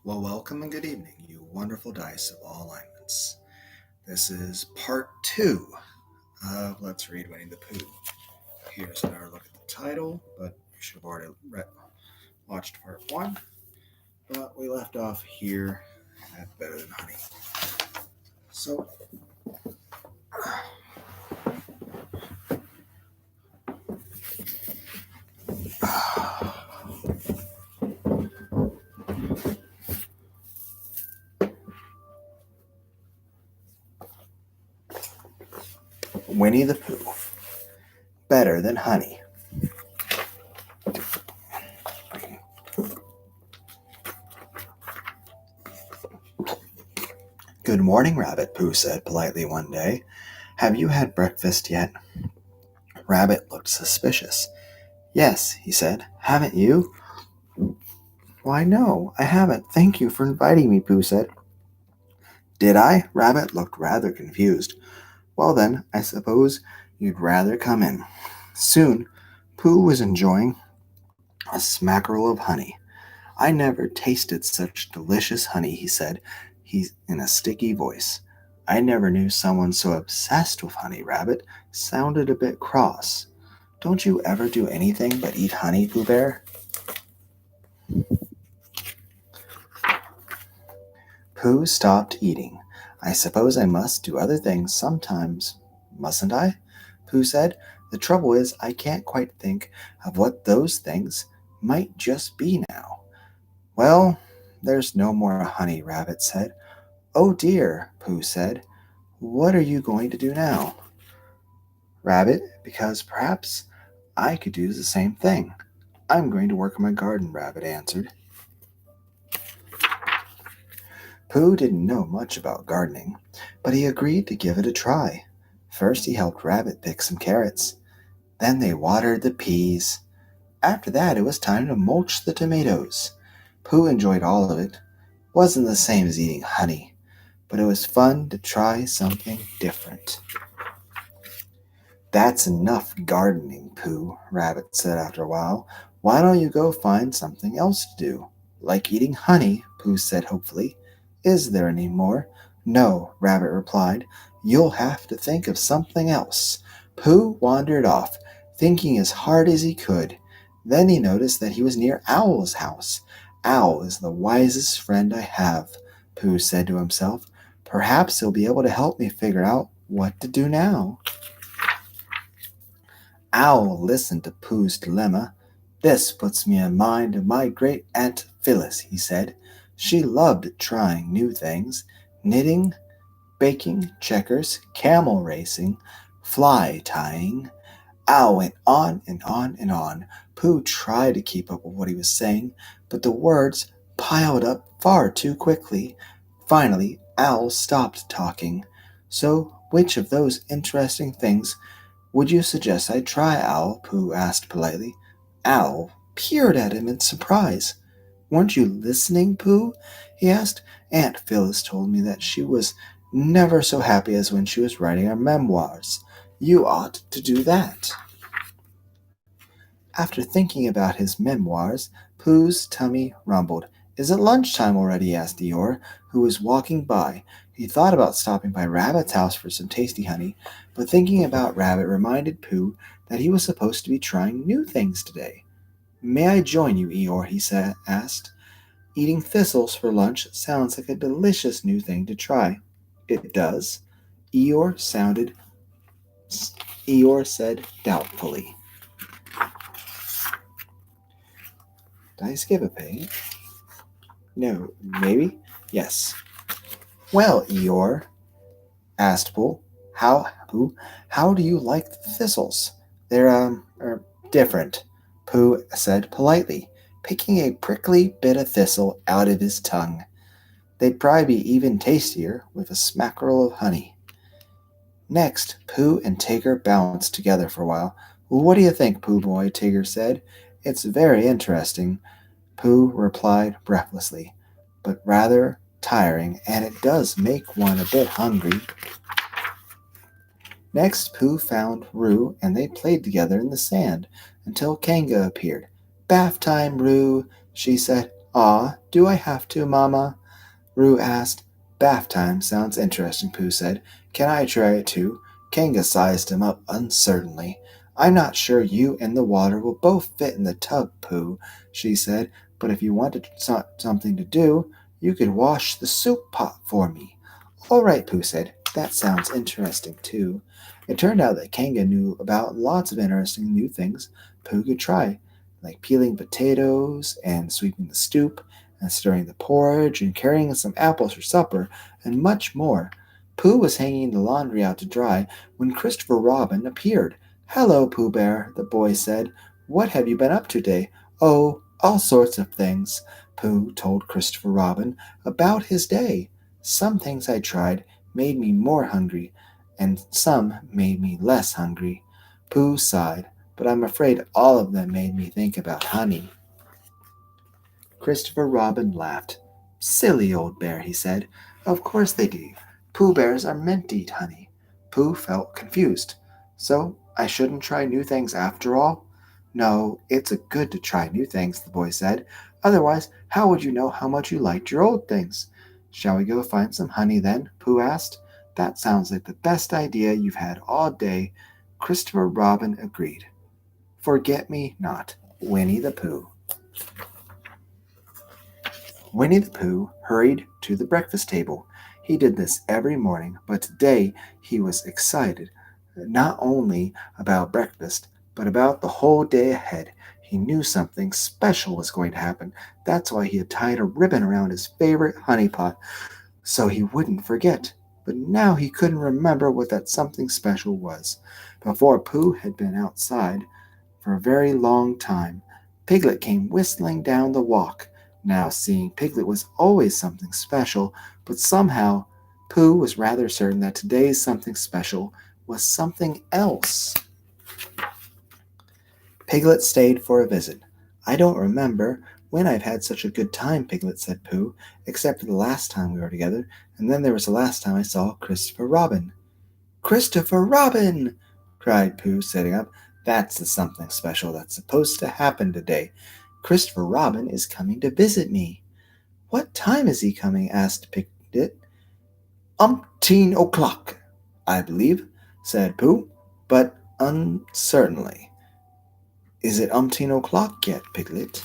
Well, welcome and good evening, you wonderful dice of all alignments. This is part two of Let's Read Winnie the Pooh. Here's another look at the title, but you should have already watched part one. But we left off here at Better Than Honey. So, Winnie the Pooh, Better Than Honey. Good morning, Rabbit, Pooh said politely one day. Have you had breakfast yet? Rabbit looked suspicious. Yes, he said. Haven't you? Why, no, I haven't. Thank you for inviting me, Pooh said. Did I? Rabbit looked rather confused. Well then, I suppose you'd rather come in. Soon, Pooh was enjoying a smackerel of honey. I never tasted such delicious honey, he said, in a sticky voice. I never knew someone so obsessed with honey. Rabbit sounded a bit cross. Don't you ever do anything but eat honey, Pooh Bear? Pooh stopped eating. I suppose I must do other things sometimes, mustn't I? Pooh said. The trouble is, I can't quite think of what those things might just be now. Well, there's no more honey, Rabbit said. Oh dear, Pooh said. What are you going to do now? Rabbit, because perhaps I could do the same thing. I'm going to work in my garden, Rabbit answered. Pooh didn't know much about gardening, but he agreed to give it a try. First he helped Rabbit pick some carrots. Then they watered the peas. After that it was time to mulch the tomatoes. Pooh enjoyed all of it. Wasn't the same as eating honey, but it was fun to try something different. That's enough gardening, Pooh, Rabbit said after a while. Why don't you go find something else to do? Like eating honey, Pooh said hopefully. Is there any more? No, Rabbit replied. You'll have to think of something else. Pooh wandered off, thinking as hard as he could. Then he noticed that he was near Owl's house. Owl is the wisest friend I have, Pooh said to himself. Perhaps he'll be able to help me figure out what to do now. Owl listened to Pooh's dilemma. This puts me in mind of my great Aunt Phyllis, he said. She loved trying new things, knitting, baking, checkers, camel racing, fly tying. Owl went on and on and on. Pooh tried to keep up with what he was saying, but the words piled up far too quickly. Finally, Owl stopped talking. So, which of those interesting things would you suggest I try, Owl? Pooh asked politely. Owl peered at him in surprise. Weren't you listening, Pooh? He asked. Aunt Phyllis told me that she was never so happy as when she was writing her memoirs. You ought to do that. After thinking about his memoirs, Pooh's tummy rumbled. Is it lunchtime already? Asked Eeyore, who was walking by. He thought about stopping by Rabbit's house for some tasty honey, but thinking about Rabbit reminded Pooh that he was supposed to be trying new things today. May I join you, Eeyore? He asked. Eating thistles for lunch sounds like a delicious new thing to try. It does. Eeyore said doubtfully. Did I skip a page? No, maybe? Yes. Well, Eeyore, asked Pooh, how do you like the thistles? They're different, Pooh said politely, picking a prickly bit of thistle out of his tongue. They'd probably be even tastier with a smackerel of honey. Next, Pooh and Tigger bounced together for a while. What do you think, Pooh boy? Tigger said. It's very interesting, Pooh replied breathlessly, but rather tiring, and it does make one a bit hungry. Next, Pooh found Roo, and they played together in the sand until Kanga appeared. Bath time, Roo, she said. Aw, do I have to, Mama? Roo asked. Bath time sounds interesting, Pooh said. Can I try it too? Kanga sized him up uncertainly. I'm not sure you and the water will both fit in the tub, Pooh, she said, but if you wanted something to do, you could wash the soup pot for me. All right, Pooh said. That sounds interesting too. It turned out that Kanga knew about lots of interesting new things Pooh could try, like peeling potatoes and sweeping the stoop and stirring the porridge and carrying some apples for supper and much more. Pooh was hanging the laundry out to dry when Christopher Robin appeared. Hello, Pooh Bear, the boy said. What have you been up to today? Oh, all sorts of things, Pooh told Christopher Robin about his day. Some things I tried made me more hungry, and some made me less hungry. Pooh sighed, but I'm afraid all of them made me think about honey. Christopher Robin laughed. Silly old bear, he said. Of course they do. Pooh bears are meant to eat honey. Pooh felt confused. So I shouldn't try new things after all? No, it's good to try new things, the boy said. Otherwise, how would you know how much you liked your old things? Shall we go find some honey then? Pooh asked. That sounds like the best idea you've had all day. Christopher Robin agreed. Forget me not, Winnie the Pooh. Winnie the Pooh hurried to the breakfast table. He did this every morning, but today he was excited, not only about breakfast, but about the whole day ahead. He knew something special was going to happen. That's why he had tied a ribbon around his favorite honey pot, so he wouldn't forget. But now he couldn't remember what that something special was. Before Pooh had been outside for a very long time, Piglet came whistling down the walk. Now, seeing Piglet was always something special, but somehow Pooh was rather certain that today's something special was something else. Piglet stayed for a visit. I don't remember when I've had such a good time, Piglet said Pooh, except for the last time we were together, and then there was the last time I saw Christopher Robin. Christopher Robin! Cried Pooh, sitting up. That's the something special that's supposed to happen today. Christopher Robin is coming to visit me. What time is he coming? Asked Piglet. 'O'clock, I believe, said Pooh, but uncertainly. Is it 'o'clock yet, Piglet?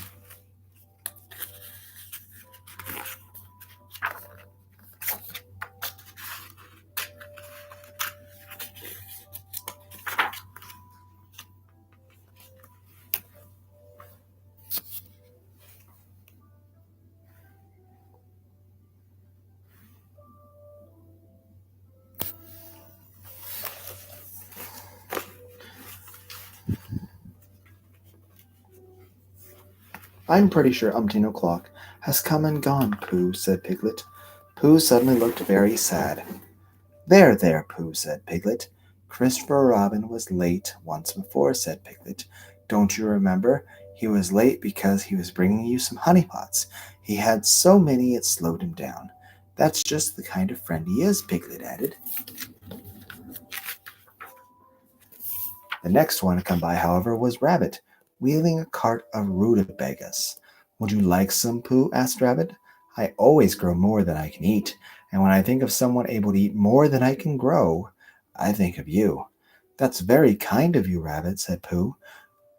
I'm pretty sure o'clock has come and gone, Pooh, said Piglet. Pooh suddenly looked very sad. There, Pooh, said Piglet. Christopher Robin was late once before, said Piglet. Don't you remember? He was late because he was bringing you some honey pots. He had so many it slowed him down. That's just the kind of friend he is, Piglet added. The next one to come by, however, was Rabbit, wheeling a cart of rutabagas. Would you like some, Pooh? Asked Rabbit. I always grow more than I can eat, and when I think of someone able to eat more than I can grow, I think of you. That's very kind of you, Rabbit, said Pooh,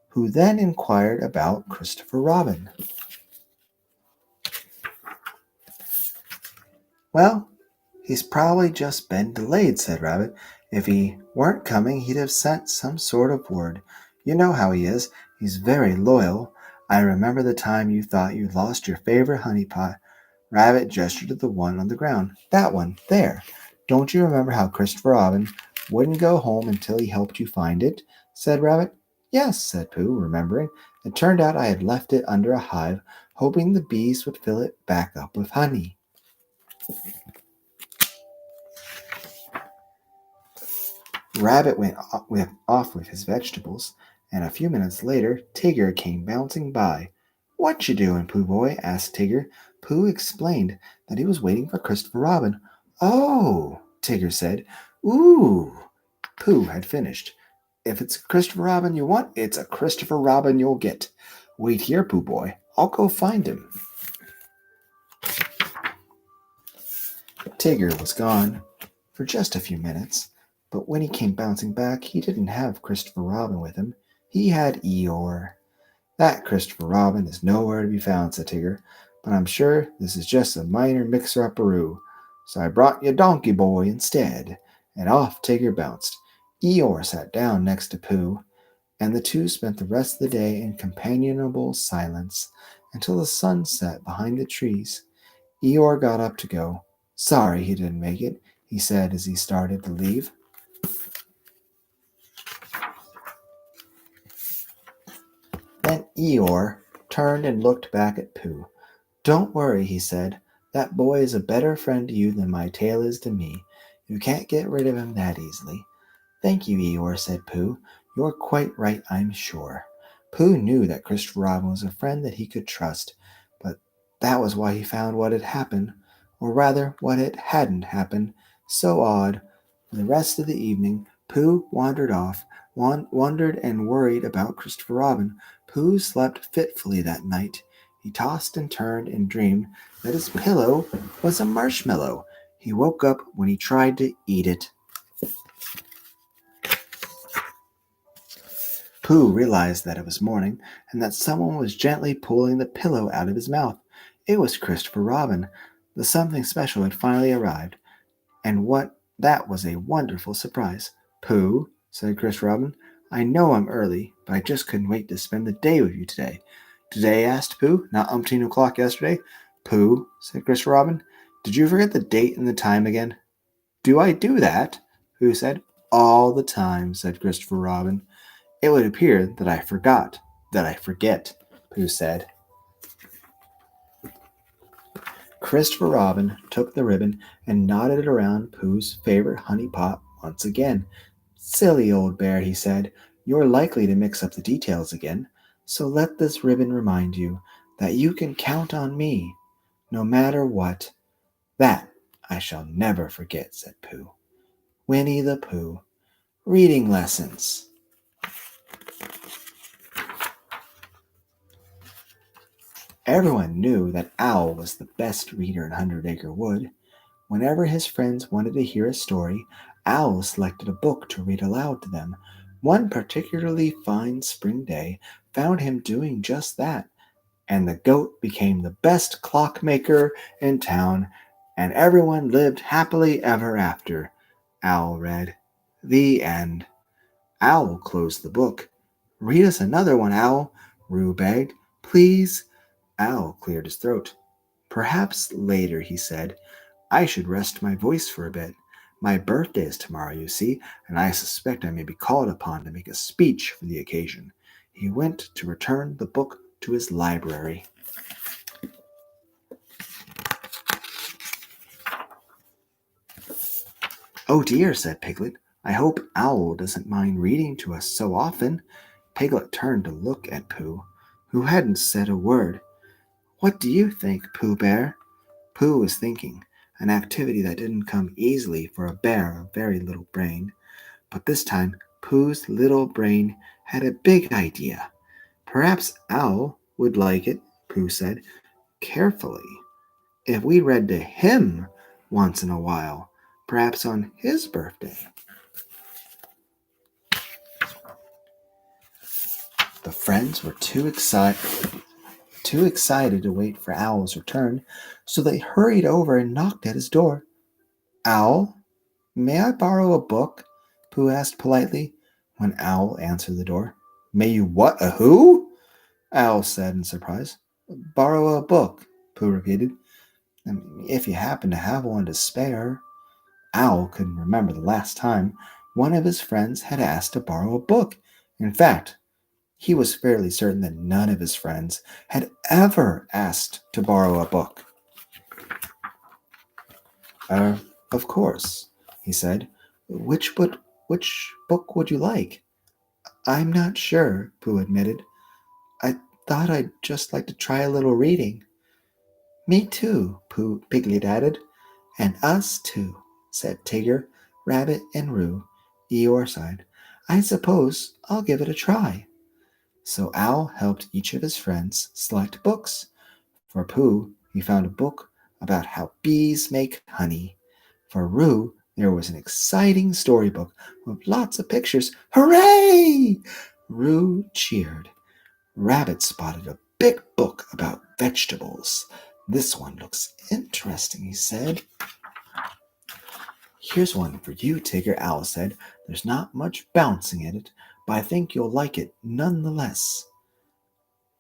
who then inquired about Christopher Robin. Well, he's probably just been delayed, said Rabbit. If he weren't coming, he'd have sent some sort of word. You know how he is. He's very loyal. I remember the time you thought you'd lost your favorite honey pot. Rabbit gestured to the one on the ground. That one, there. Don't you remember how Christopher Robin wouldn't go home until he helped you find it? Said Rabbit. Yes, said Pooh, remembering. It turned out I had left it under a hive, hoping the bees would fill it back up with honey. Rabbit went off with his vegetables, and a few minutes later Tigger came bouncing by. What you doing, Pooh boy? Asked Tigger. Pooh explained that he was waiting for Christopher Robin. Oh, Tigger said. Ooh. Pooh had finished. If it's a Christopher Robin you want, it's a Christopher Robin you'll get. Wait here, Pooh boy. I'll go find him. Tigger was gone for just a few minutes, but when he came bouncing back, he didn't have Christopher Robin with him. He had Eeyore. That Christopher Robin is nowhere to be found, said Tigger, but I'm sure this is just a minor mixer-upperoo, so I brought you Donkey Boy instead. And off Tigger bounced. Eeyore sat down next to Pooh, and the two spent the rest of the day in companionable silence until the sun set behind the trees. Eeyore got up to go. Sorry he didn't make it, he said as he started to leave. Then Eeyore turned and looked back at Pooh. Don't worry, he said. That boy is a better friend to you than my tail is to me. You can't get rid of him that easily. Thank you, Eeyore, said Pooh. You're quite right, I'm sure. Pooh knew that Christopher Robin was a friend that he could trust, but that was why he found what had happened, or rather what it hadn't happened, so odd. For the rest of the evening, Pooh wandered off, wondered and worried about Christopher Robin. Pooh slept fitfully that night. He tossed and turned and dreamed that his pillow was a marshmallow. He woke up when he tried to eat it. Pooh realized that it was morning and that someone was gently pulling the pillow out of his mouth. It was Christopher Robin. The something special had finally arrived, and that was a wonderful surprise. Pooh, said Christopher Robin, I know I'm early, but I just couldn't wait to spend the day with you today. Today? Asked Pooh, not umpteen o'clock yesterday. Pooh, said Christopher Robin, did you forget the date and the time again? Do I do that? Pooh said. All the time, said Christopher Robin. It would appear that I forgot, that I forget, Pooh said. Christopher Robin took the ribbon and knotted it around Pooh's favorite honey pot once again. Silly old bear, he said, you're likely to mix up the details again, so let this ribbon remind you that you can count on me, no matter what. That I shall never forget, said Pooh. Winnie the Pooh. Reading lessons. Everyone knew that Owl was the best reader in Hundred Acre Wood. Whenever his friends wanted to hear a story, Owl selected a book to read aloud to them. One particularly fine spring day found him doing just that, and the goat became the best clockmaker in town, and everyone lived happily ever after. Owl read. The end. Owl closed the book. Read us another one, Owl, Roo begged. Please. Owl cleared his throat. Perhaps later, he said. I should rest my voice for a bit. My birthday is tomorrow, you see, and I suspect I may be called upon to make a speech for the occasion. He went to return the book to his library. Oh dear, said Piglet. I hope Owl doesn't mind reading to us so often. Piglet turned to look at Pooh, who hadn't said a word. What do you think, Pooh Bear? Pooh was thinking, an activity that didn't come easily for a bear of very little brain. But this time, Pooh's little brain had a big idea. Perhaps Owl would like it, Pooh said, carefully, if we read to him once in a while, perhaps on his birthday. The friends were too excited to wait for Owl's return, so they hurried over and knocked at his door. Owl, may I borrow a book? Pooh asked politely, when Owl answered the door. May you what? A who? Owl said in surprise. Borrow a book, Pooh repeated. If you happen to have one to spare. Owl couldn't remember the last time one of his friends had asked to borrow a book. In fact, he was fairly certain that none of his friends had ever asked to borrow a book. Of course, he said. Which book would you like? I'm not sure, Pooh admitted. I thought I'd just like to try a little reading. Me too, Piglet added. And us too, said Tigger, Rabbit, and Roo. Eeyore sighed. I suppose I'll give it a try. So Owl helped each of his friends select books. For Pooh, he found a book about how bees make honey. For Roo, there was an exciting storybook with lots of pictures. Hooray! Roo cheered. Rabbit spotted a big book about vegetables. This one looks interesting, he said. Here's one for you, Tigger, Owl said. There's not much bouncing in it, but I think you'll like it nonetheless.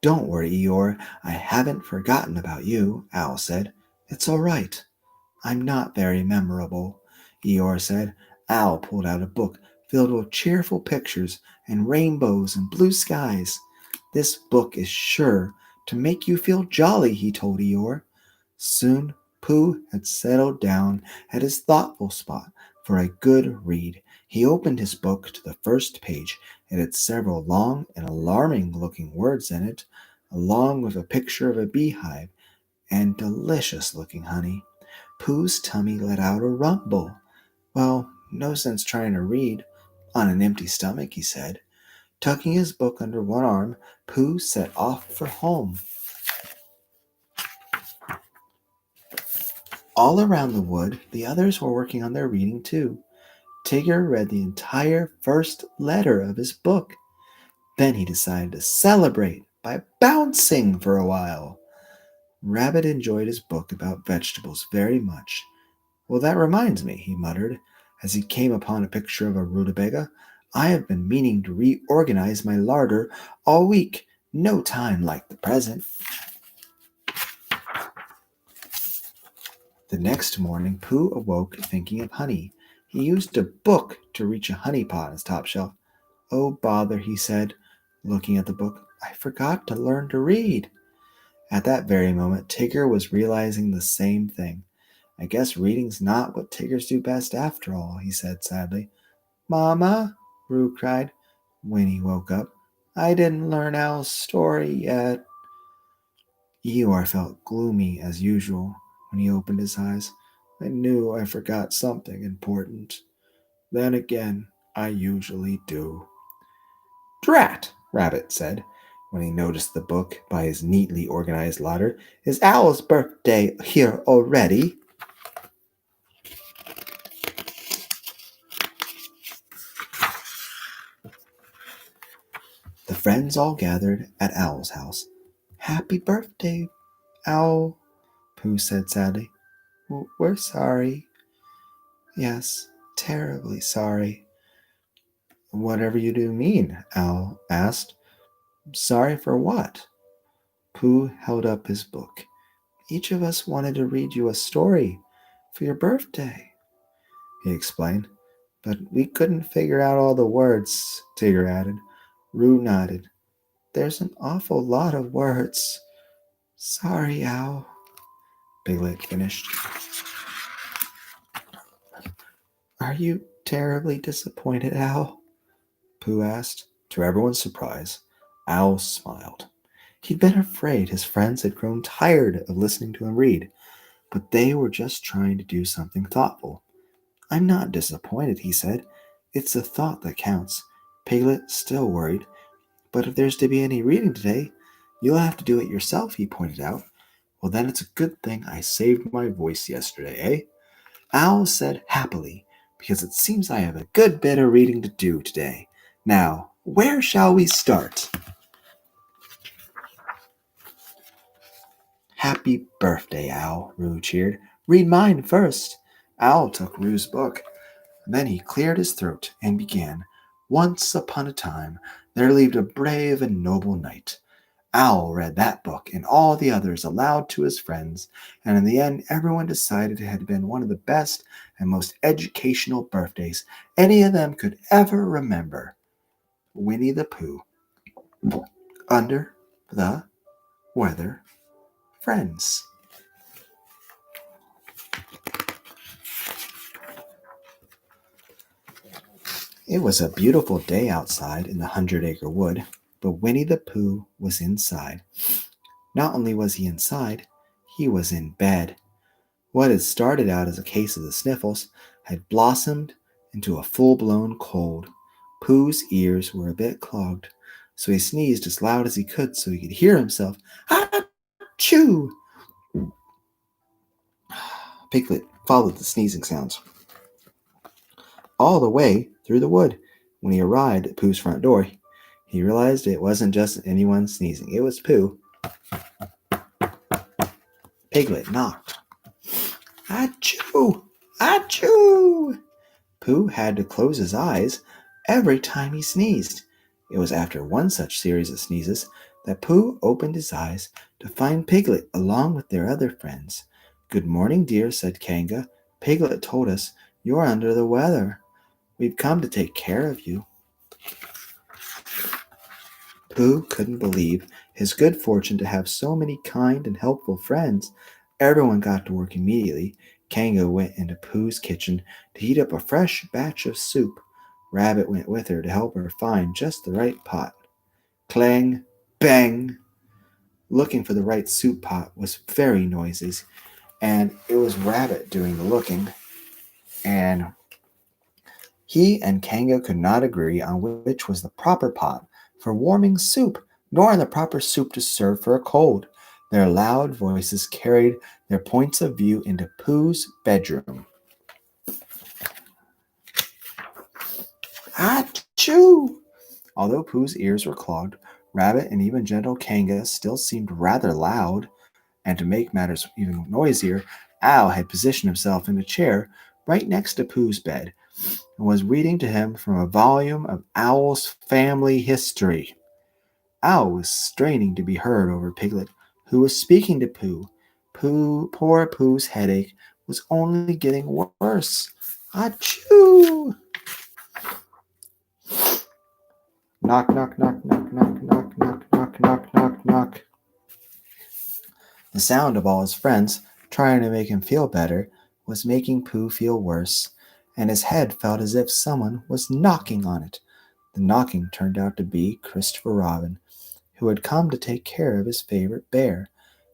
Don't worry, Eeyore. I haven't forgotten about you, Owl said. It's all right. I'm not very memorable, Eeyore said. Owl pulled out a book filled with cheerful pictures and rainbows and blue skies. This book is sure to make you feel jolly, he told Eeyore. Soon Pooh had settled down at his thoughtful spot for a good read. He opened his book to the first page. It had several long and alarming-looking words in it, along with a picture of a beehive and delicious-looking honey. Pooh's tummy let out a rumble. Well, no sense trying to read on an empty stomach, he said. Tucking his book under one arm, Pooh set off for home. All around the wood, the others were working on their reading too. Tigger read the entire first letter of his book. Then he decided to celebrate by bouncing for a while. Rabbit enjoyed his book about vegetables very much. Well, that reminds me, he muttered, as he came upon a picture of a rutabaga. I have been meaning to reorganize my larder all week. No time like the present. The next morning, Pooh awoke thinking of honey. He used a book to reach a honey pot on his top shelf. Oh, bother, he said, looking at the book. I forgot to learn to read. At that very moment, Tigger was realizing the same thing. I guess reading's not what Tiggers do best after all, he said sadly. Mama, Roo cried. Winnie woke up. I didn't learn Owl's story yet. Eeyore felt gloomy as usual when he opened his eyes. I knew I forgot something important. Then again, I usually do. Drat, Rabbit said, when he noticed the book by his neatly organized ladder. Is Owl's birthday here already? The friends all gathered at Owl's house. Happy birthday, Owl, Pooh said sadly. We're sorry. Yes, terribly sorry. Whatever you do mean, Owl asked. Sorry for what? Pooh held up his book. Each of us wanted to read you a story for your birthday, he explained. But we couldn't figure out all the words, Tigger added. Roo nodded. There's an awful lot of words. Sorry, Owl, Piglet finished. Are you terribly disappointed, Owl? Pooh asked. To everyone's surprise, Owl smiled. He'd been afraid his friends had grown tired of listening to him read, but they were just trying to do something thoughtful. I'm not disappointed, he said. It's the thought that counts. Piglet still worried. But if there's to be any reading today, you'll have to do it yourself, he pointed out. Well, then it's a good thing I saved my voice yesterday, eh? Owl said happily, because it seems I have a good bit of reading to do today. Now, where shall we start? Happy birthday, Owl, Roo cheered. Read mine first. Owl took Roo's book. Then he cleared his throat and began. Once upon a time, there lived a brave and noble knight. Owl read that book and all the others aloud to his friends, and in the end, everyone decided it had been one of the best and most educational birthdays any of them could ever remember. Winnie the Pooh. Under the Weather Friends. It was a beautiful day outside in the 100-acre wood, but Winnie the Pooh was inside. Not only was he inside, he was in bed. What had started out as a case of the sniffles had blossomed into a full-blown cold. Pooh's ears were a bit clogged, so he sneezed as loud as he could so he could hear himself. Achoo! Piglet followed the sneezing sounds all the way through the wood. When he arrived at Pooh's front door, he realized it wasn't just anyone sneezing. It was Pooh. Piglet knocked. Achoo! Achoo! Pooh had to close his eyes every time he sneezed. It was after one such series of sneezes that Pooh opened his eyes to find Piglet along with their other friends. Good morning, dear, said Kanga. Piglet told us you're under the weather. We've come to take care of you. Pooh couldn't believe his good fortune to have so many kind and helpful friends. Everyone got to work immediately. Kanga went into Pooh's kitchen to heat up a fresh batch of soup. Rabbit went with her to help her find just the right pot. Clang, bang! Looking for the right soup pot was very noisy, and it was Rabbit doing the looking. And he and Kanga could not agree on which was the proper pot for warming soup, nor on the proper soup to serve for a cold. Their loud voices carried their points of view into Pooh's bedroom. Achoo! Although Pooh's ears were clogged, Rabbit and even gentle Kanga still seemed rather loud, and to make matters even noisier, Owl had positioned himself in a chair right next to Pooh's bed and was reading to him from a volume of Owl's family history. Owl was straining to be heard over Piglet, who was speaking to Pooh. Poor Pooh's headache was only getting worse. Achoo! Knock, knock, knock, knock, knock, knock, knock, knock, knock, knock, knock. The sound of all his friends trying to make him feel better was making Pooh feel worse, and his head felt as if someone was knocking on it. The knocking turned out to be Christopher Robin, who had come to take care of his favorite bear.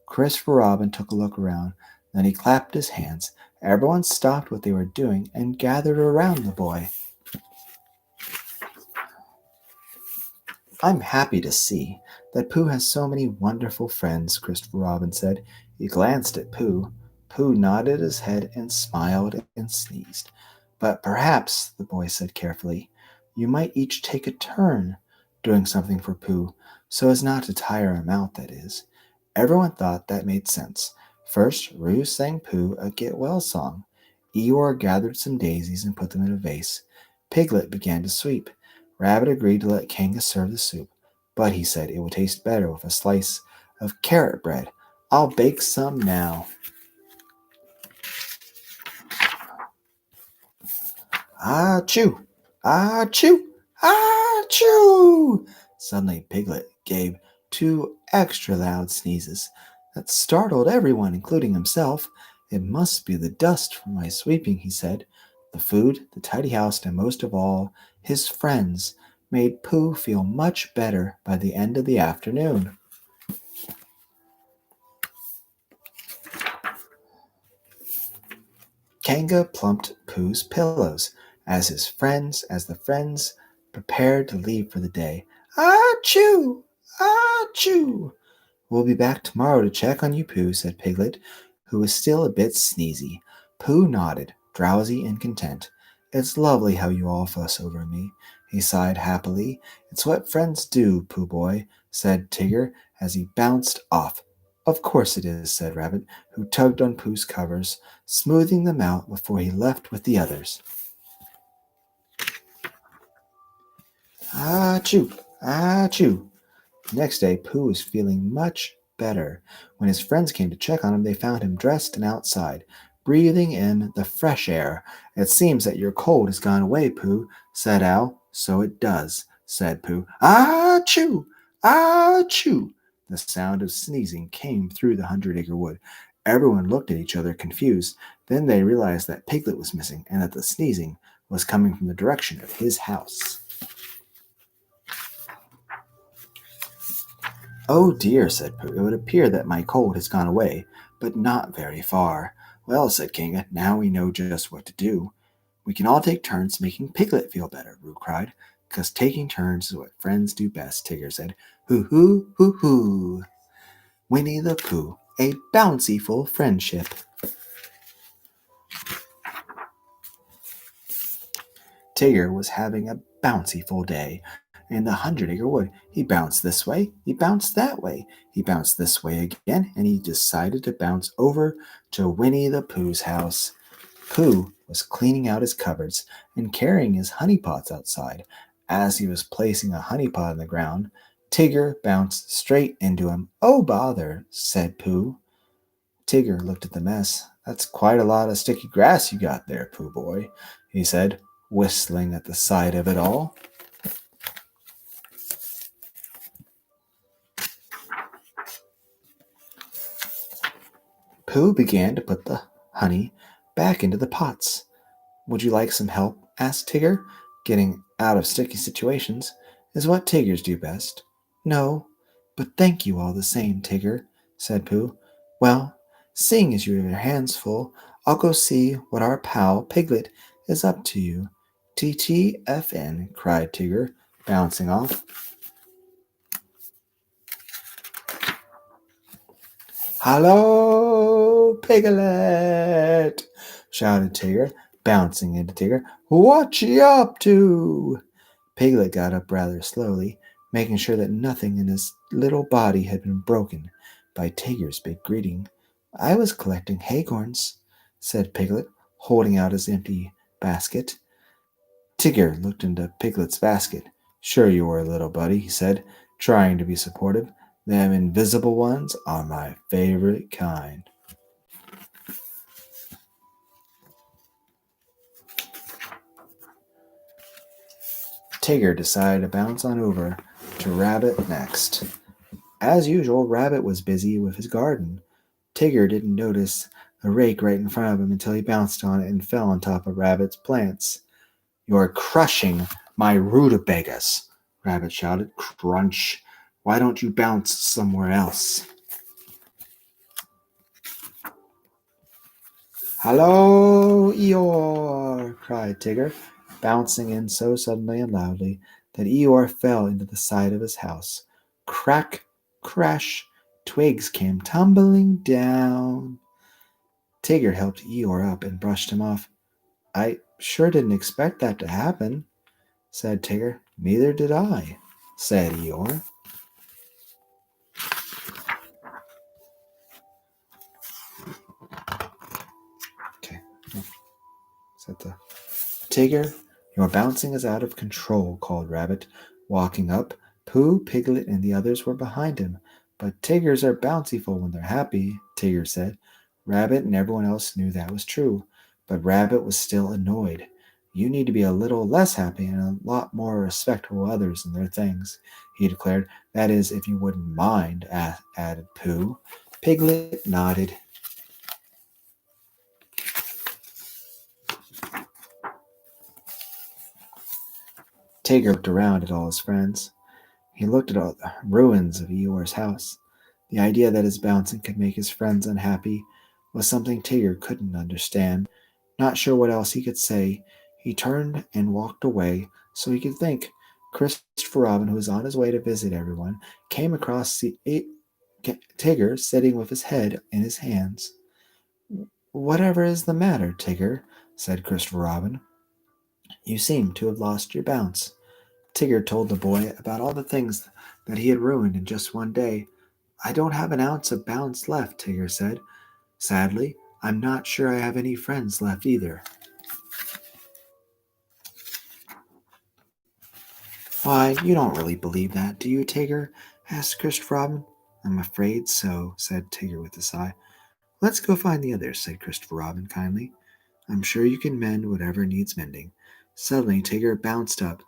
Christopher Robin took a look around, then he clapped his hands. Everyone stopped what they were doing and gathered around the boy. I'm happy to see that Pooh has so many wonderful friends, Christopher Robin said. He glanced at Pooh. Pooh nodded his head and smiled and sneezed. But perhaps, the boy said carefully, you might each take a turn doing something for Pooh, so as not to tire him out, that is. Everyone thought that made sense. First, Roo sang Pooh a get well song. Eeyore gathered some daisies and put them in a vase. Piglet began to sweep. Rabbit agreed to let Kanga serve the soup, but he said it would taste better with a slice of carrot bread. I'll bake some now. Achoo! Achoo! Achoo! Suddenly Piglet gave 2 extra loud sneezes that startled everyone, including himself. It must be the dust from my sweeping, he said. The food, the tidy house, and most of all, his friends made Pooh feel much better by the end of the afternoon. Kanga plumped Pooh's pillows as the friends prepared to leave for the day. Achoo! Achoo! We'll be back tomorrow to check on you, Pooh, said Piglet, who was still a bit sneezy. Pooh nodded, drowsy and content. It's lovely how you all fuss over me. He sighed happily. It's what friends do, Pooh boy, said Tigger as he bounced off. Of course it is, said Rabbit, who tugged on Pooh's covers, smoothing them out before he left with the others. Achoo! Achoo! Next day, Pooh was feeling much better. When his friends came to check on him, they found him dressed and outside, breathing in the fresh air. It seems that your cold has gone away, Pooh, said Owl. So it does, said Pooh. Achoo! Achoo! The sound of sneezing came through the 100-acre wood. Everyone looked at each other, confused. Then they realized that Piglet was missing and that the sneezing was coming from the direction of his house. Oh dear, said Pooh, it would appear that my cold has gone away, but not very far. Well, said Kanga, now we know just what to do. We can all take turns making Piglet feel better, Roo cried. Because taking turns is what friends do best, Tigger said. Hoo hoo hoo hoo. Winnie the Pooh, a bouncyful friendship. Tigger was having a bouncy full day in the 100-acre wood. He bounced this way, he bounced that way, he bounced this way again, and he decided to bounce over to Winnie the Pooh's house. Pooh was cleaning out his cupboards and carrying his honey pots outside. As he was placing a honey pot on the ground, Tigger bounced straight into him. "Oh, bother," said Pooh. Tigger looked at the mess. "That's quite a lot of sticky grass you got there, Pooh boy," he said, whistling at the sight of it all. Pooh began to put the honey back into the pots. "Would you like some help?" asked Tigger. "Getting out of sticky situations is what Tiggers do best." "No, but thank you all the same, Tigger," said Pooh. "Well, seeing as you have your hands full, I'll go see what our pal Piglet is up to you." "TTFN," cried Tigger, bouncing off. "Hello, Piglet!" shouted Tigger, bouncing into Tigger. "What you up to?" Piglet got up rather slowly, making sure that nothing in his little body had been broken by Tigger's big greeting. "I was collecting acorns," said Piglet, holding out his empty basket. Tigger looked into Piglet's basket. "Sure you were, little buddy," he said, trying to be supportive. "Them invisible ones are my favorite kind." Tigger decided to bounce on over to Rabbit next. As usual, Rabbit was busy with his garden. Tigger didn't notice a rake right in front of him until he bounced on it and fell on top of Rabbit's plants. "You're crushing my rutabagas," Rabbit shouted. "Crunch! Why don't you bounce somewhere else?" "Hello, Eeyore!" cried Tigger, bouncing in so suddenly and loudly that Eeyore fell into the side of his house. Crack, crash, twigs came tumbling down. Tigger helped Eeyore up and brushed him off. "I sure didn't expect that to happen," said Tigger. "Neither did I," said Eeyore. Okay. Said the Tigger, "your bouncing is out of control," called Rabbit, walking up. Pooh, Piglet, and the others were behind him. "But Tiggers are bouncyful when they're happy," Tigger said. Rabbit and everyone else knew that was true, but Rabbit was still annoyed. "You need to be a little less happy and a lot more respectful of others and their things," he declared. "That is, if you wouldn't mind," added Pooh. Piglet nodded. Tigger looked around at all his friends. He looked at all the ruins of Eeyore's house. The idea that his bouncing could make his friends unhappy was something Tigger couldn't understand. Not sure what else he could say, he turned and walked away so he could think. Christopher Robin, who was on his way to visit everyone, came across Tigger sitting with his head in his hands. "Whatever is the matter, Tigger?" said Christopher Robin. "You seem to have lost your bounce." Tigger told the boy about all the things that he had ruined in just one day. "I don't have an ounce of bounce left," Tigger said. "Sadly, I'm not sure I have any friends left either." "Why, you don't really believe that, do you, Tigger?" asked Christopher Robin. "I'm afraid so," said Tigger with a sigh. "Let's go find the others," said Christopher Robin kindly. "I'm sure you can mend whatever needs mending." Suddenly, Tigger bounced up.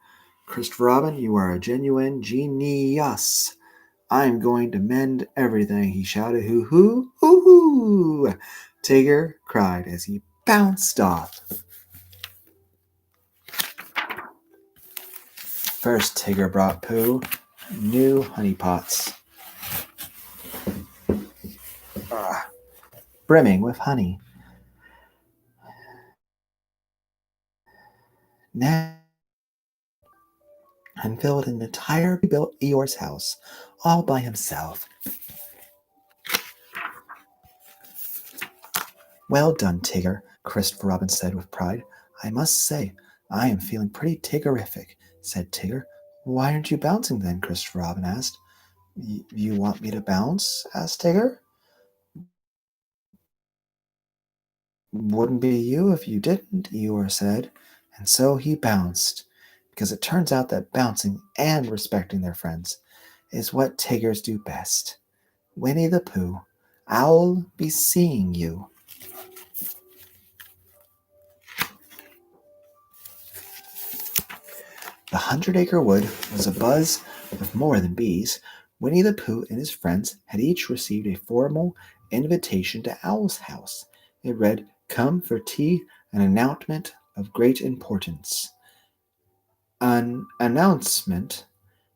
"Christopher Robin, you are a genuine genius. I'm going to mend everything," he shouted. "Hoo hoo, hoo hoo!" Tigger cried as he bounced off. First, Tigger brought Pooh new honey pots, brimming with honey. Now, and filled an entire rebuilt Eeyore's house all by himself. "Well done, Tigger," Christopher Robin said with pride. "I must say, I am feeling pretty Tiggerific, said Tigger. Why aren't you bouncing then? Christopher Robin asked. You want me to bounce? Asked Tigger. Wouldn't be you if you didn't, Eeyore said. And so he bounced, because it turns out that bouncing and respecting their friends is what Tiggers do best. Winnie the Pooh, I'll be seeing you. The 100-Acre Wood was abuzz with more than bees. Winnie the Pooh and his friends had each received a formal invitation to Owl's house. It read, "Come for tea, an announcement of great importance." An announcement,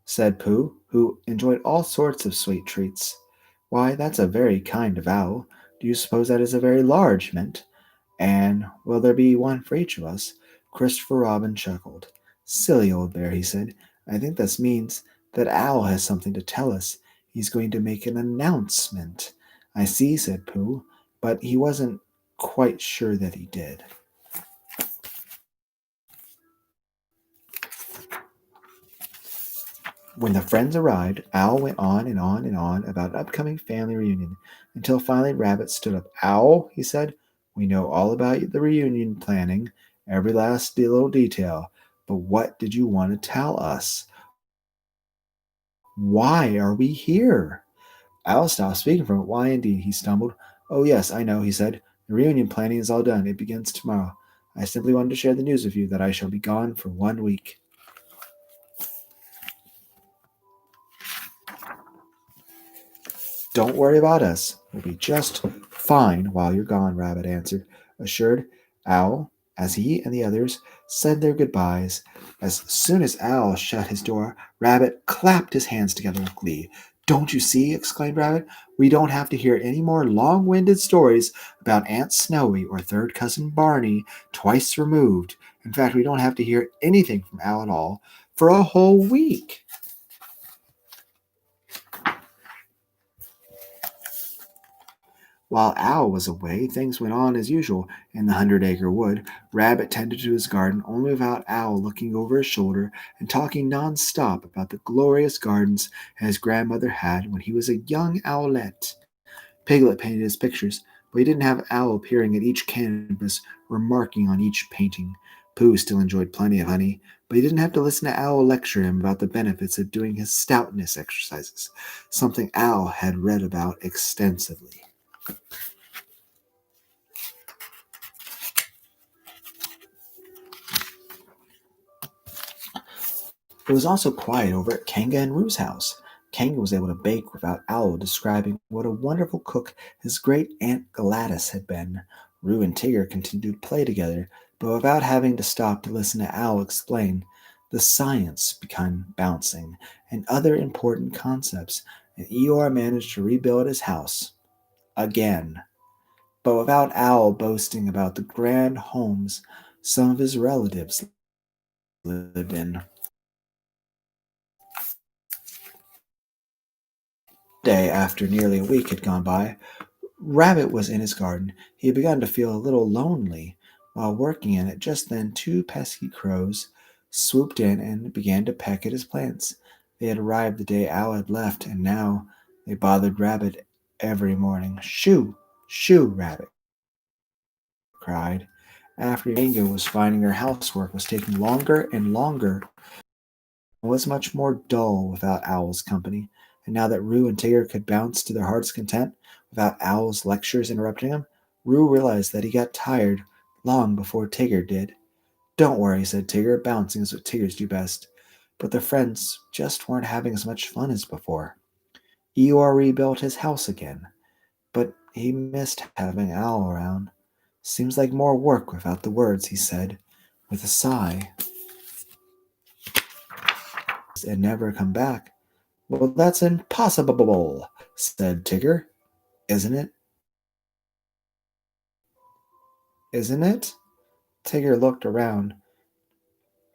said Pooh, who enjoyed all sorts of sweet treats. Why, that's a very kind of owl. Do you suppose that is a very large mint? And will there be one for each of us? Christopher Robin chuckled. Silly old bear, he said. I think this means that Owl has something to tell us. He's going to make an announcement. I see, said Pooh, but he wasn't quite sure that he did. When the friends arrived, Owl went on and on and on about an upcoming family reunion, until finally Rabbit stood up. Owl, he said, we know all about the reunion planning, every last little detail, but what did you want to tell us? Why are we here? Owl stopped speaking from it. Why indeed? He stumbled. Oh, yes, I know, he said. The reunion planning is all done. It begins tomorrow. I simply wanted to share the news with you that I shall be gone for 1 week. Don't worry about us. We'll be just fine while you're gone, Rabbit answered, assured Owl, as he and the others said their goodbyes. As soon as Owl shut his door, Rabbit clapped his hands together with glee. Don't you see? Exclaimed Rabbit. We don't have to hear any more long-winded stories about Aunt Snowy or third cousin Barney twice removed. In fact, we don't have to hear anything from Owl at all for a whole week. While Owl was away, things went on as usual in the 100-Acre Wood. Rabbit tended to his garden only without Owl looking over his shoulder and talking non-stop about the glorious gardens his grandmother had when he was a young owlet. Piglet painted his pictures, but he didn't have Owl peering at each canvas or marking on each painting. Pooh still enjoyed plenty of honey, but he didn't have to listen to Owl lecture him about the benefits of doing his stoutness exercises, something Owl had read about extensively. It was also quiet over at Kanga and Roo's house. Kanga was able to bake without Owl describing what a wonderful cook his great Aunt Gladys had been. Roo and Tigger continued to play together, but without having to stop to listen to Owl explain the science behind bouncing and other important concepts, and Eeyore managed to rebuild his house again, but without Owl boasting about the grand homes some of his relatives lived in. Day after nearly a week had gone by, Rabbit was in his garden. He had begun to feel a little lonely while working in it. Just then, two pesky crows swooped in and began to peck at his plants. They had arrived the day Owl had left, and now they bothered Rabbit every morning. Shoo! Shoo! Rabbit cried. After Manga was finding her housework was taking longer and longer, was much more dull without Owl's company, and now that Roo and Tigger could bounce to their heart's content without Owl's lectures interrupting him, Roo realized that he got tired long before Tigger did. Don't worry, said Tigger, bouncing is what Tiggers do best. But the friends just weren't having as much fun as before. Eeyore rebuilt his house again, but he missed having Owl around. Seems like more work without the words, he said, with a sigh, and never come back. Well, that's impossible, said Tigger. Isn't it? Isn't it? Tigger looked around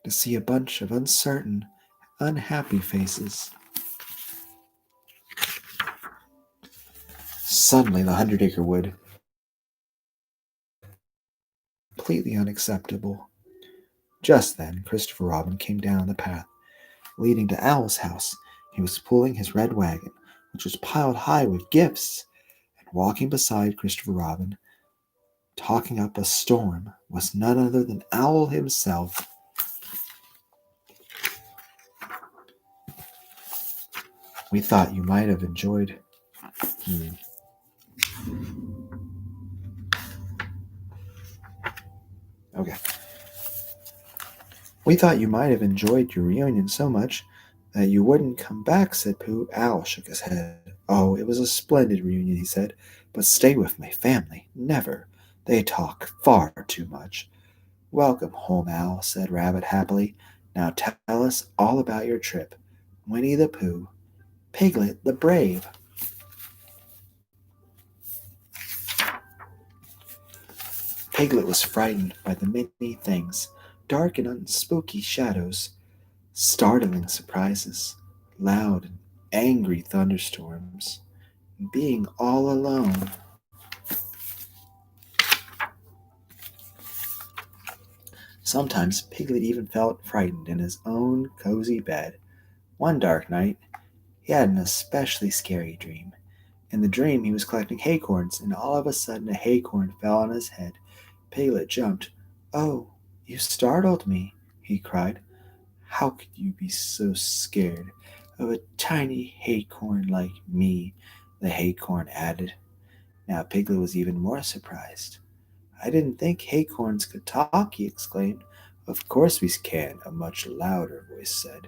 to see a bunch of uncertain, unhappy faces. Suddenly, the 100-Acre Wood, completely unacceptable. Just then, Christopher Robin came down the path leading to Owl's house. He was pulling his red wagon, which was piled high with gifts, and walking beside Christopher Robin, talking up a storm, was none other than Owl himself. We thought you might have enjoyed. Okay. We thought you might have enjoyed your reunion so much that you wouldn't come back, said Pooh. Owl shook his head. Oh, it was a splendid reunion, he said, but stay with my family. Never. They talk far too much. Welcome home, Owl, said Rabbit happily. Now tell us all about your trip. Winnie the Pooh. Piglet the Brave. Piglet was frightened by the many things, dark and unspooky shadows, startling surprises, loud and angry thunderstorms, and being all alone. Sometimes Piglet even felt frightened in his own cozy bed. One dark night, he had an especially scary dream. In the dream, he was collecting acorns, and all of a sudden a acorn fell on his head. Piglet jumped. Oh, you startled me, he cried. How could you be so scared of a tiny acorn like me? The acorn added. Now Piglet was even more surprised. I didn't think acorns could talk, he exclaimed. Of course we can, a much louder voice said.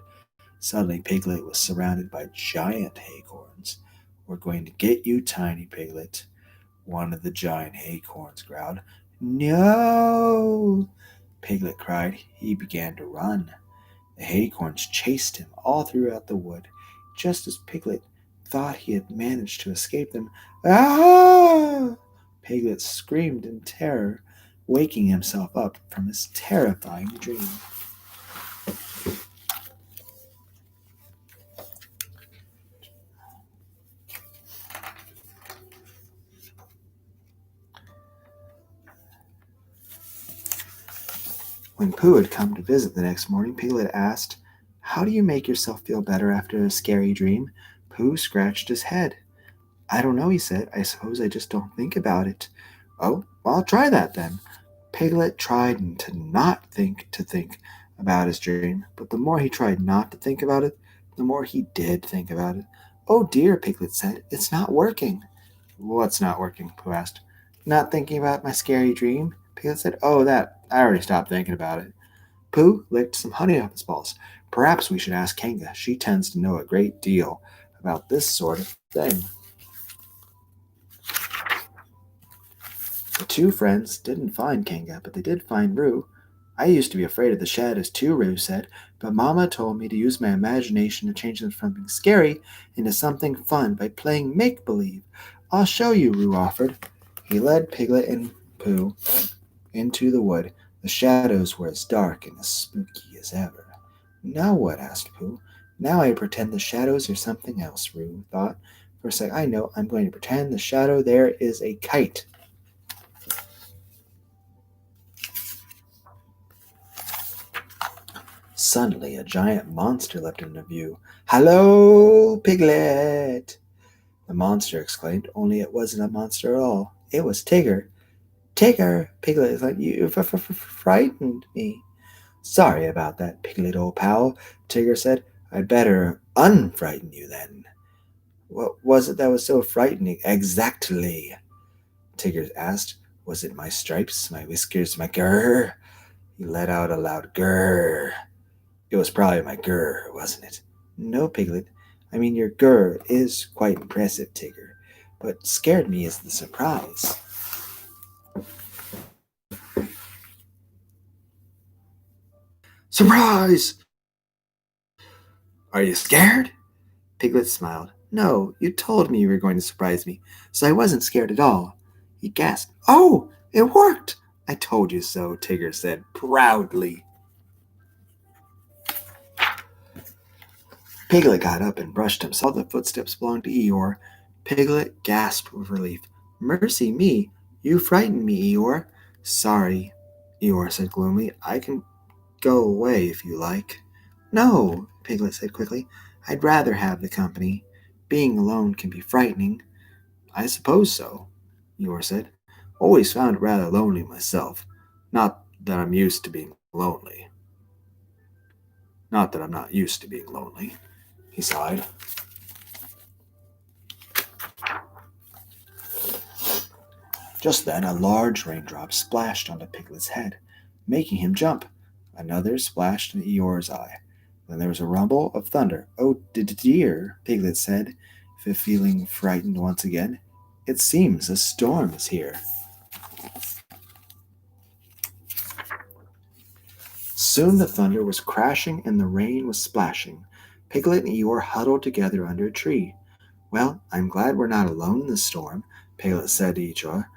Suddenly Piglet was surrounded by giant acorns. We're going to get you, tiny Piglet. One of the giant acorns growled. No! Piglet cried. He began to run. The acorns chased him all throughout the wood. Just as Piglet thought he had managed to escape them, ah! Piglet screamed in terror, waking himself up from his terrifying dream. When Pooh had come to visit the next morning, Piglet asked, How do you make yourself feel better after a scary dream? Pooh scratched his head. I don't know, he said. I suppose I just don't think about it. Oh, well, I'll try that then. Piglet tried to think about his dream, but the more he tried not to think about it, the more he did think about it. Oh dear, Piglet said, it's not working. What's not working? Pooh asked. Not thinking about my scary dream? Piglet said, Oh, that. I already stopped thinking about it. Pooh licked some honey off his balls. Perhaps we should ask Kanga. She tends to know a great deal about this sort of thing. The two friends didn't find Kanga, but they did find Roo. I used to be afraid of the shadows too, Roo said, but Mama told me to use my imagination to change them from something scary into something fun by playing make-believe. I'll show you, Roo offered. He led Piglet and Pooh into the wood. The shadows were as dark and as spooky as ever. Now what? Asked Pooh. Now I pretend the shadows are something else, Roo thought. For a sec, I know, I'm going to pretend the shadow there is a kite. Suddenly, a giant monster leapt into view. Hello, Piglet! The monster exclaimed, only it wasn't a monster at all. It was Tigger. Tigger! Piglet is like, you frightened me. Sorry about that, Piglet, old pal, Tigger said. I'd better unfrighten you then. What was it that was so frightening? Exactly, Tigger asked. Was it my stripes, my whiskers, my grrr? He let out a loud grrr. It was probably my grrr, wasn't it? No, Piglet. I mean, your grrr is quite impressive, Tigger. But scared me is the surprise. Surprise! Are you scared? Piglet smiled. No, you told me you were going to surprise me, so I wasn't scared at all. He gasped. Oh, it worked! I told you so, Tigger said proudly. Piglet got up and brushed himself. The footsteps belonged to Eeyore. Piglet gasped with relief. Mercy me, you frightened me, Eeyore. Sorry, Eeyore said gloomily. I can go away if you like. No, Piglet said quickly. I'd rather have the company. Being alone can be frightening. I suppose so, Eeyore said. Always found it rather lonely myself. Not that I'm used to being lonely. Not that I'm not used to being lonely, he sighed. Just then a large raindrop splashed onto Piglet's head, making him jump. Another splashed in Eeyore's eye. Then there was a rumble of thunder. Oh dear, Piglet said, feeling frightened once again. It seems a storm is here. Soon the thunder was crashing and the rain was splashing. Piglet and Eeyore huddled together under a tree. Well, I'm glad we're not alone in the storm, Piglet said to each other.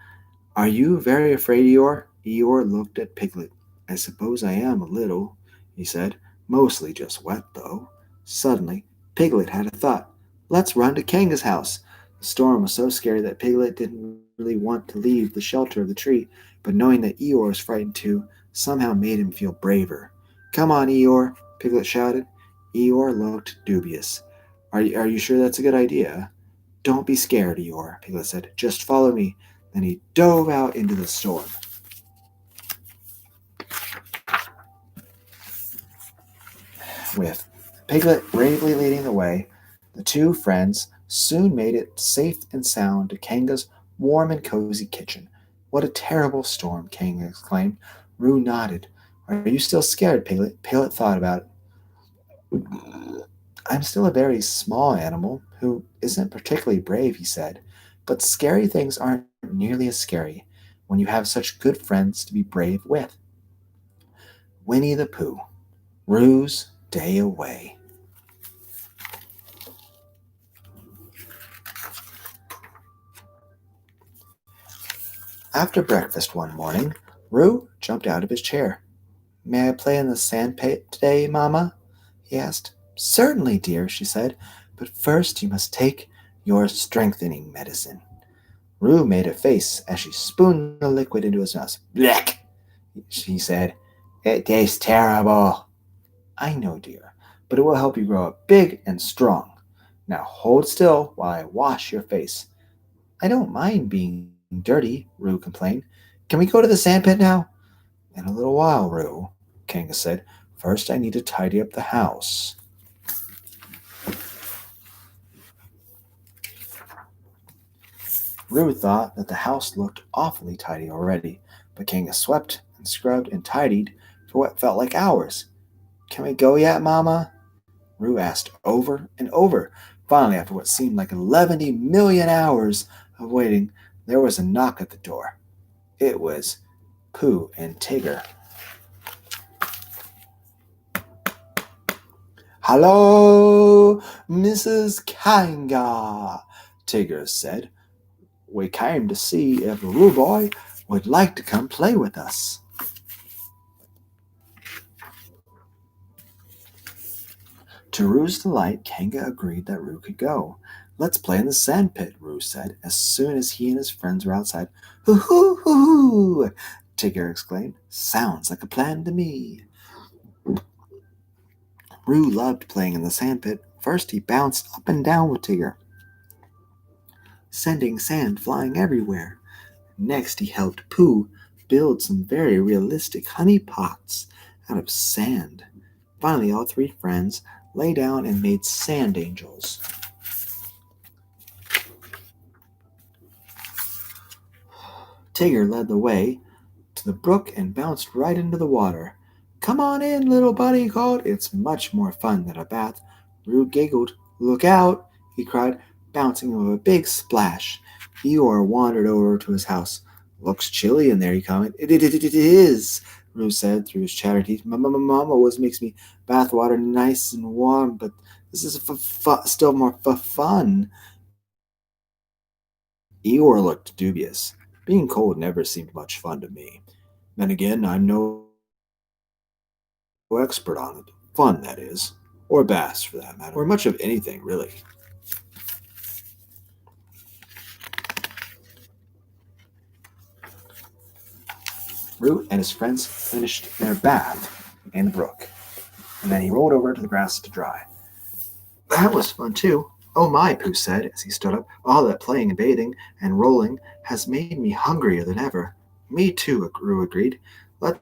Are you very afraid, Eeyore? Eeyore looked at Piglet. I suppose I am a little, he said. Mostly just wet, though. Suddenly, Piglet had a thought. Let's run to Kanga's house. The storm was so scary that Piglet didn't really want to leave the shelter of the tree, but knowing that Eeyore was frightened too somehow made him feel braver. Come on, Eeyore, Piglet shouted. Eeyore looked dubious. Are you sure that's a good idea? Don't be scared, Eeyore, Piglet said. Just follow me. Then he dove out into the storm. With Piglet bravely leading the way, the two friends soon made it safe and sound to Kanga's warm and cozy kitchen. What a terrible storm, Kanga exclaimed. Roo nodded. Are you still scared, Piglet? Piglet thought about it. I'm still a very small animal who isn't particularly brave, he said. But scary things aren't nearly as scary when you have such good friends to be brave with. Winnie the Pooh, Roo's Day Away. After breakfast one morning, Roo jumped out of his chair. May I play in the sandpit today, Mamma? He asked. Certainly, dear, she said, but first you must take your strengthening medicine. Roo made a face as she spooned the liquid into his mouth. Blech, she said. It tastes terrible. I know, dear, but it will help you grow up big and strong. Now hold still while I wash your face. I don't mind being dirty, Roo complained. Can we go to the sandpit now? In a little while, Roo, Kanga said. First I need to tidy up the house. Roo thought that the house looked awfully tidy already, but Kanga swept and scrubbed and tidied for what felt like hours. Can we go yet, Mama? Roo asked over and over. Finally, after what seemed like 11 million hours of waiting, there was a knock at the door. It was Pooh and Tigger. Hello, Mrs. Kanga, Tigger said. We came to see if Roo Boy would like to come play with us. To Roo's delight, Kanga agreed that Roo could go. Let's play in the sandpit, Roo said, as soon as he and his friends were outside. Hoo hoo hoo hoo! Tigger exclaimed. Sounds like a plan to me. Roo loved playing in the sandpit. First he bounced up and down with Tigger, sending sand flying everywhere. Next he helped Pooh build some very realistic honey pots out of sand. Finally, all three friends lay down and made sand angels. Tigger led the way to the brook and bounced right into the water. Come on in, little buddy, he called. It's much more fun than a bath. Roo giggled. Look out, he cried, bouncing with a big splash. Eeyore wandered over to his house. Looks chilly in there, he commented. It is, Roo said through his chattered teeth. Mama always makes me bath water nice and warm, but this is still more fun. Eeyore looked dubious. Being cold never seemed much fun to me. Then again, I'm no expert on it. Fun, that is. Or baths, for that matter. Or much of anything, really. Roo and his friends finished their bath in the brook, and then he rolled over to the grass to dry. That was fun too. Oh my, Pooh said as he stood up. All that playing and bathing and rolling has made me hungrier than ever. Me too, Roo agreed. Let's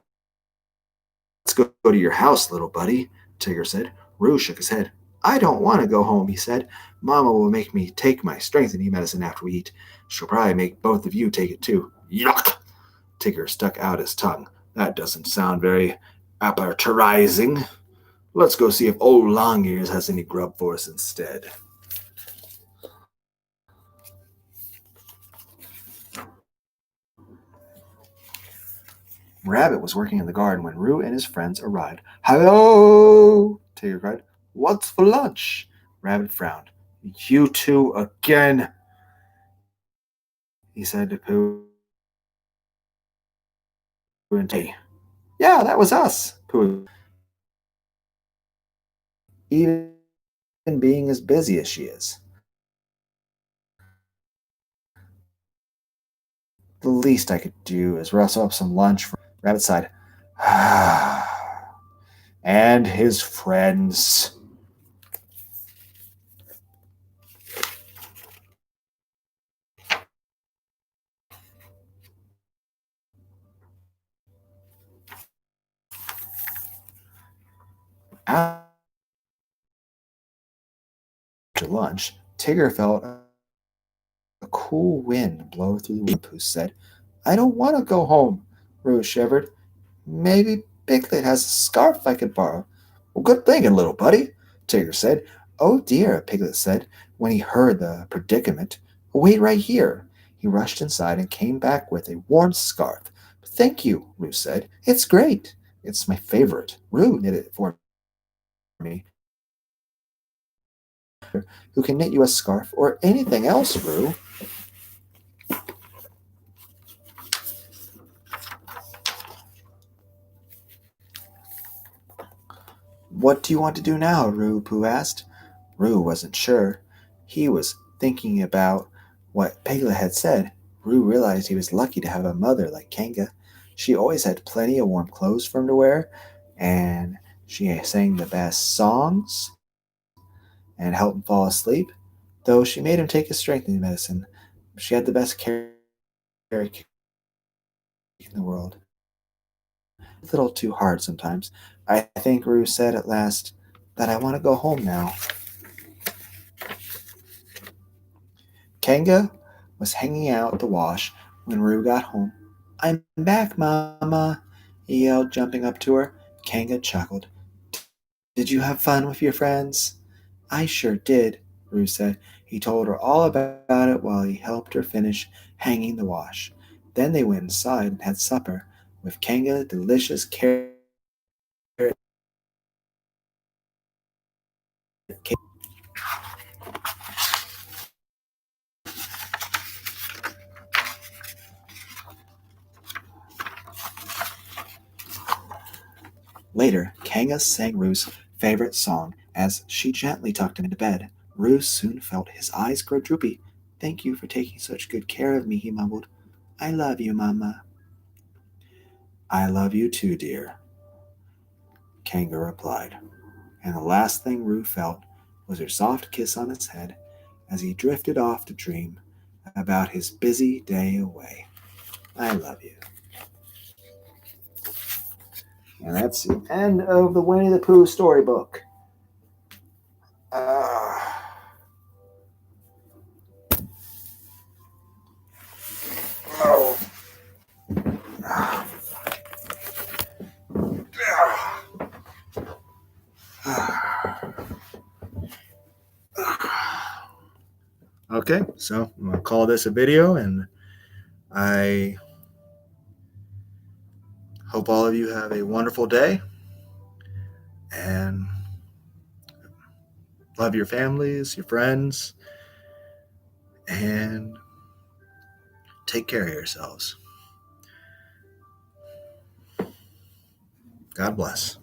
go to your house, little buddy, Tigger said. Roo shook his head. I don't want to go home, he said. Mama will make me take my strengthening medicine after we eat. She'll probably make both of you take it too. Yuck! Tigger stuck out his tongue. That doesn't sound very appetizing. Let's go see if old Longears has any grub for us instead. Rabbit was working in the garden when Roo and his friends arrived. Hello, Tigger cried. What's for lunch? Rabbit frowned. You two again, he said to Pooh and Tigger. Yeah, that was us, Pooh. Even being as busy as she is. The least I could do is rustle up some lunch for Rabbit sighed. And his friends. After lunch, Tigger felt a cool wind blow through the window. Pooh said, I don't want to go home. Roo shivered. Maybe Piglet has a scarf I could borrow. Well, good thinking, little buddy, Tigger said. Oh dear, Piglet said when he heard the predicament. Wait right here. He rushed inside and came back with a warm scarf. Thank you, Roo said. It's great. It's my favorite. Roo knit it for me. Who can knit you a scarf or anything else, Roo? What do you want to do now, Roo? Pooh asked. Roo wasn't sure. He was thinking about what Piglet had said. Roo realized he was lucky to have a mother like Kanga. She always had plenty of warm clothes for him to wear, and she sang the best songs and helped him fall asleep. Though she made him take his strengthening medicine, she had the best care in the world. A little too hard sometimes. I think Roo said at last that I want to go home now. Kanga was hanging out at the wash when Roo got home. I'm back, Mama, he yelled, jumping up to her. Kanga chuckled. Did you have fun with your friends? I sure did, Roo said. He told her all about it while he helped her finish hanging the wash. Then they went inside and had supper with Kanga delicious carrot cake. Later, Kanga sang Roo's favorite song as she gently tucked him into bed. Roo soon felt his eyes grow droopy. Thank you for taking such good care of me, he mumbled. I love you, Mama. I love you too, dear, Kanga replied. And the last thing Roo felt was her soft kiss on his head as he drifted off to dream about his busy day away. I love you. And that's the end of the Winnie the Pooh storybook. Uh, oh. Okay, so I'm going to call this a video, and I hope all of you have a wonderful day and love your families, your friends, and take care of yourselves. God bless.